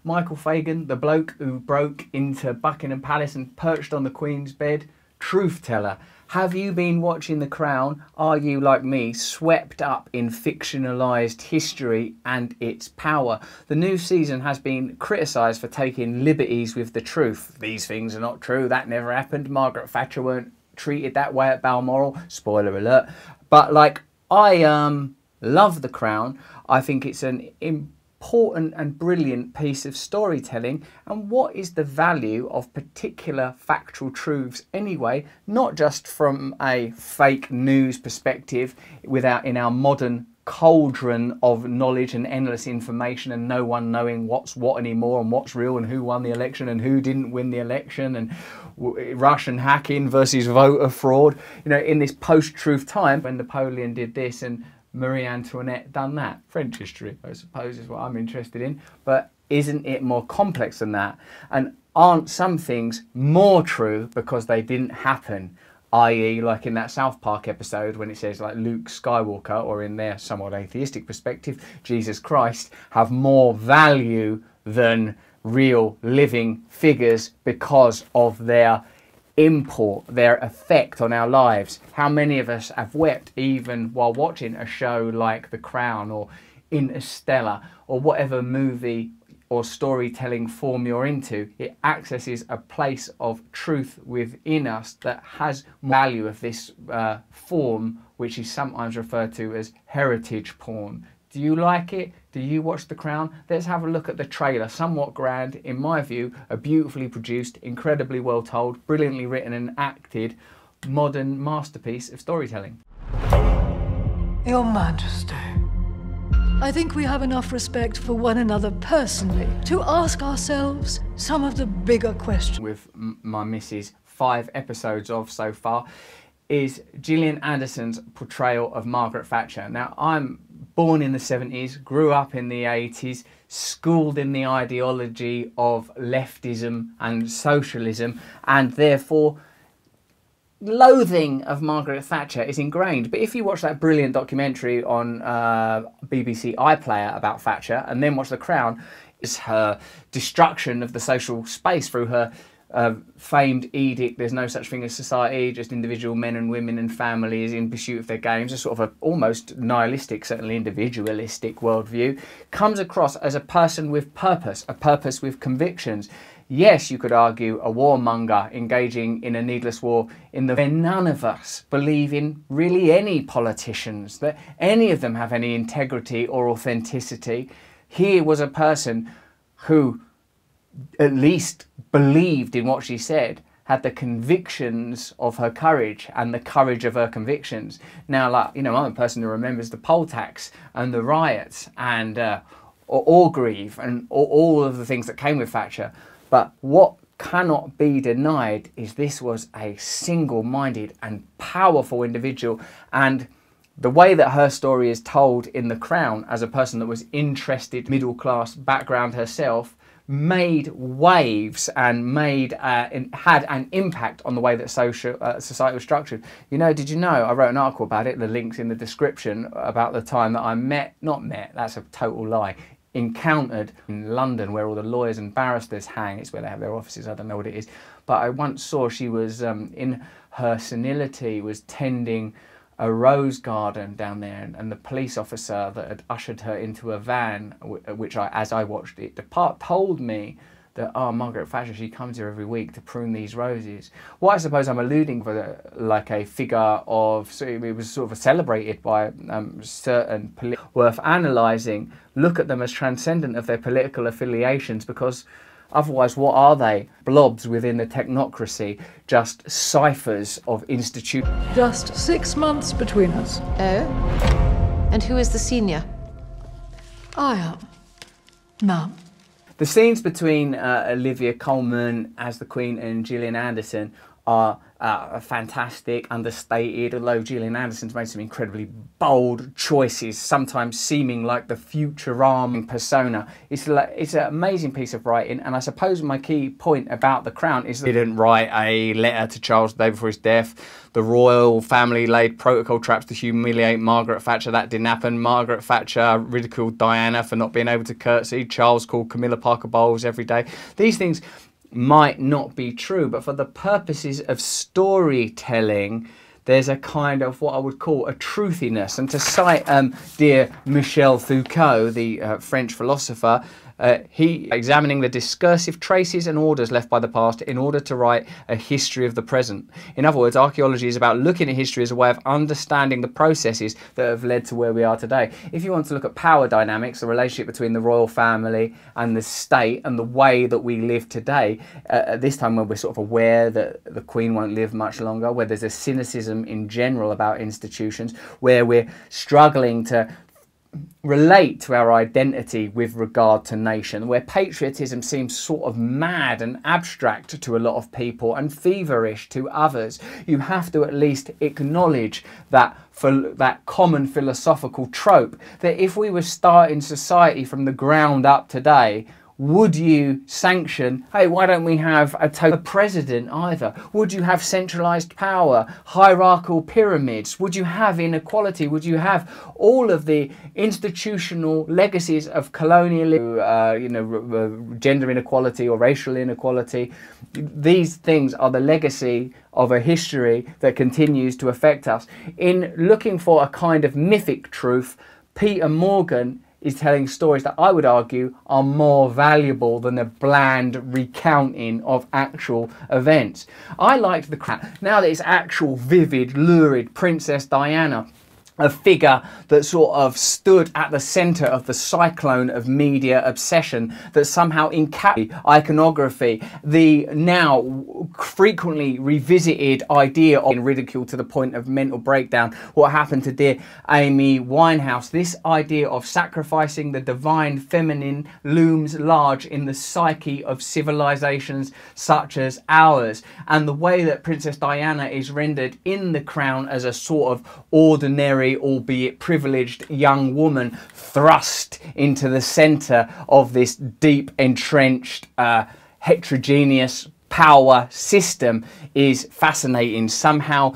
Michael Fagan, the bloke who broke into Buckingham Palace and perched on the Queen's bed, truth teller. Have you been watching The Crown? Are you, like me, swept up in fictionalised history and its power? The new season has been criticised for taking liberties with the truth. These things are not true. That never happened. Margaret Thatcher weren't treated that way at Balmoral. Spoiler alert. But, like, I love The Crown. I think it's an important and brilliant piece of storytelling. And what is the value of particular factual truths anyway, not just from a fake news perspective in our modern cauldron of knowledge and endless information and no one knowing what's what anymore and what's real and who won the election and who didn't win the election and Russian hacking versus voter fraud, you know, in this post-truth time when Napoleon did this and Marie Antoinette done that. French history, I suppose, is what I'm interested in. But isn't it more complex than that? And aren't some things more true because they didn't happen? I.e., like in that South Park episode when it says like Luke Skywalker, or in their somewhat atheistic perspective, Jesus Christ, have more value than real living figures because of their import, their effect on our lives. How many of us have wept even while watching a show like The Crown or Interstellar or whatever movie or storytelling form you're into? It accesses a place of truth within us that has value of this form, which is sometimes referred to as heritage porn. Do you like it? Do you watch The Crown? Let's have a look at the trailer. Somewhat grand, in my view, a beautifully produced, incredibly well told, brilliantly written and acted, modern masterpiece of storytelling. Your Majesty, I think we have enough respect for one another personally to ask ourselves some of the bigger questions. With my missus, 5 episodes of so far, is Gillian Anderson's portrayal of Margaret Thatcher. Now, I'm born in the 70s, grew up in the 80s, schooled in the ideology of leftism and socialism, and therefore loathing of Margaret Thatcher is ingrained. But if you watch that brilliant documentary on BBC iPlayer about Thatcher and then watch The Crown, it's her destruction of the social space through her famed edict, there's no such thing as society, just individual men and women and families in pursuit of their games, a sort of a almost nihilistic, certainly individualistic worldview, comes across as a person with purpose, a purpose with convictions. Yes, you could argue a warmonger engaging in a needless war where none of us believe in really any politicians, that any of them have any integrity or authenticity. Here was a person who at least believed in what she said, had the convictions of her courage and the courage of her convictions. Now, like, you know, I'm a person who remembers the poll tax and the riots and Orgreave and all of the things that came with Thatcher. But what cannot be denied is this was a single-minded and powerful individual, and the way that her story is told in The Crown as a person that was interested, middle-class background herself, made waves and had an impact on the way that society was structured. You know, did you know, I wrote an article about it, the link's in the description, about the time that I that's a total lie, encountered in London where all the lawyers and barristers hang. It's where they have their offices, I don't know what it is. But I once saw she was, in her senility, was tending a rose garden down there, and the police officer that had ushered her into a van, which as I watched it depart, told me that, oh, Margaret Thatcher, she comes here every week to prune these roses. What I suppose I'm alluding for, like a figure of, so it was sort of celebrated by certain worth analysing, look at them as transcendent of their political affiliations, because otherwise, what are they? Blobs within the technocracy, just ciphers of institutions. Just 6 months between us. Oh? And who is the senior? I am. Ma'am. The scenes between Olivia Colman as the Queen and Gillian Anderson are fantastic, understated, although Gillian Anderson's made some incredibly bold choices, sometimes seeming like the Futurama persona. It's an amazing piece of writing, and I suppose my key point about The Crown is that he didn't write a letter to Charles the day before his death. The royal family laid protocol traps to humiliate Margaret Thatcher. That didn't happen. Margaret Thatcher ridiculed Diana for not being able to curtsy. Charles called Camilla Parker Bowles every day. These things might not be true, but for the purposes of storytelling, there's a kind of what I would call a truthiness. And to cite dear Michel Foucault, the French philosopher, he examining the discursive traces and orders left by the past in order to write a history of the present. In other words, archaeology is about looking at history as a way of understanding the processes that have led to where we are today. If you want to look at power dynamics, the relationship between the royal family and the state and the way that we live today, at this time when we're sort of aware that the Queen won't live much longer, where there's a cynicism in general about institutions, where we're struggling to relate to our identity with regard to nation, where patriotism seems sort of mad and abstract to a lot of people and feverish to others, you have to at least acknowledge that common philosophical trope that if we were starting society from the ground up today, would you sanction, hey, why don't we have a president either? Would you have centralised power, hierarchical pyramids? Would you have inequality? Would you have all of the institutional legacies of colonialism, gender inequality or racial inequality? These things are the legacy of a history that continues to affect us. In looking for a kind of mythic truth, Peter Morgan is telling stories that I would argue are more valuable than a bland recounting of actual events. I liked The Crown. Now that it's actual, vivid, lurid Princess Diana, a figure that sort of stood at the centre of the cyclone of media obsession that somehow encapsulated iconography, the now frequently revisited idea of ridicule to the point of mental breakdown, what happened to dear Amy Winehouse. This idea of sacrificing the divine feminine looms large in the psyche of civilizations such as ours, and the way that Princess Diana is rendered in The Crown as a sort of ordinary, albeit privileged young woman thrust into the centre of this deep entrenched heterogeneous power system is fascinating. Somehow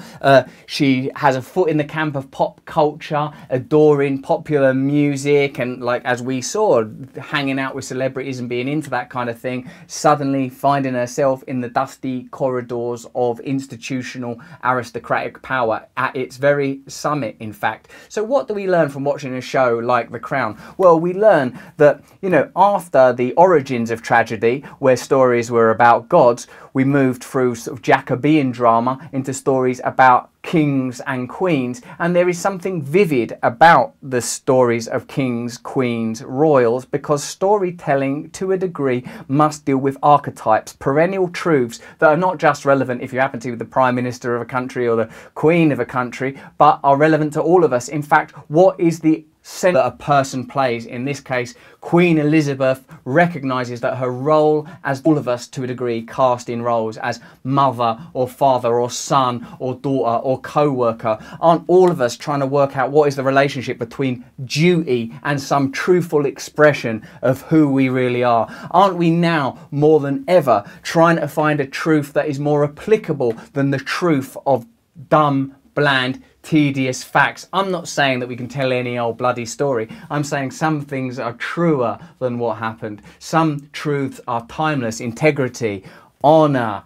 she has a foot in the camp of pop culture, adoring popular music, and like as we saw, hanging out with celebrities and being into that kind of thing, suddenly finding herself in the dusty corridors of institutional aristocratic power at its very summit, in fact. So what do we learn from watching a show like The Crown? Well, we learn that, you know, after the origins of tragedy, where stories were about gods, we moved through sort of Jacobean drama into stories about kings and queens, and there is something vivid about the stories of kings, queens, royals, because storytelling to a degree must deal with archetypes, perennial truths that are not just relevant if you happen to be the prime minister of a country or the queen of a country, but are relevant to all of us. In fact, what is the sense that a person plays? In this case, Queen Elizabeth recognises that her role, as all of us to a degree cast in roles as mother or father or son or daughter or co-worker, aren't all of us trying to work out what is the relationship between duty and some truthful expression of who we really are? Aren't we now more than ever trying to find a truth that is more applicable than the truth of dumb, bland, tedious facts? I'm not saying that we can tell any old bloody story. I'm saying some things are truer than what happened. Some truths are timeless. Integrity, honour,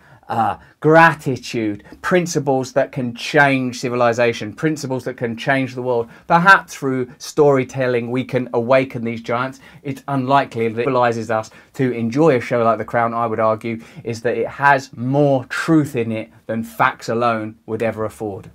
gratitude, principles that can change civilization, principles that can change the world. Perhaps through storytelling we can awaken these giants. It's unlikely that it realizes us to enjoy a show like The Crown, I would argue, is that it has more truth in it than facts alone would ever afford.